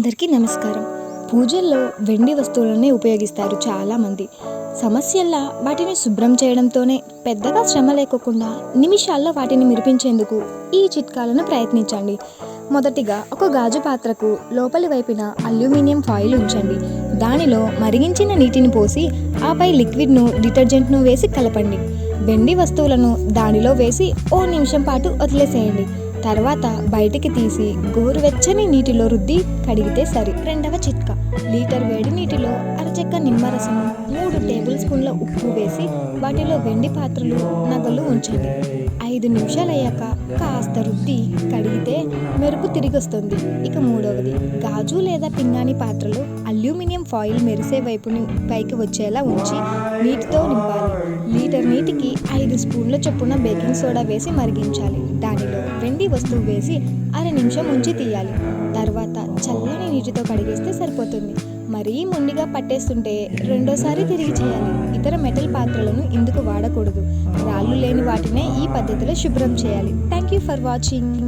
అందరికీ నమస్కారం. పూజల్లో వెండి వస్తువులనే ఉపయోగిస్తారు చాలామంది. సమస్యల్లా వాటిని శుభ్రం చేయడంతోనే పెద్దగా శ్రమ లేకోకుండా నిమిషాల్లో వాటిని మెరిపించేందుకు ఈ చిట్కాలను ప్రయత్నించండి. మొదటిగా ఒక గాజు పాత్రకు లోపలి వైపున అల్యూమినియం ఫాయిల్ ఉంచండి. దానిలో మరిగించిన నీటిని పోసి ఆపై లిక్విడ్ను డిటర్జెంట్ను వేసి కలపండి. వెండి వస్తువులను దానిలో వేసి ఓ నిమిషం పాటు వదిలేసేయండి. తర్వాత బయటికి తీసి గోరువెచ్చని నీటిలో రుద్ది కడిగితే సరి. రెండవ చిట్కా, లీటర్ వేడి నీటిలో అరచెక్క నిమ్మరసము 3 టేబుల్ స్పూన్ల ఉప్పు వేసి వాటిలో వెండి పాత్రలు నగలు ఉంచండి. 5 నిమిషాలు అయ్యాక కాస్త రుద్ది కడిగితే మెరుపు తిరిగి వస్తుంది. ఇక మూడవది, గాజు లేదా పింగాణి పాత్రలో అల్యూమినియం ఫాయిల్ మెరిసే వైపుని పైకి వచ్చేలా ఉంచి నీటితో నింపాలి. లీటర్ నీటికి 5 స్పూన్ల చొప్పున బేకింగ్ సోడా వేసి మరిగించాలి. దానిలో వెండి వస్తువు వేసి అర నిమిషం ఉంచి తీయాలి. తర్వాత చల్లని నీటితో కడిగేస్తే సరిపోతుంది. మరీ మొండిగా పట్టేస్తుంటే రెండోసారి తిరిగి చేయాలి. ఇతర మెటల్ పాత్రలను ఇందుకు వాడకూడదు. రాళ్ళు లేని వాటినే ఈ పద్ధతిలో శుభ్రం చేయాలి. Thank you for watching.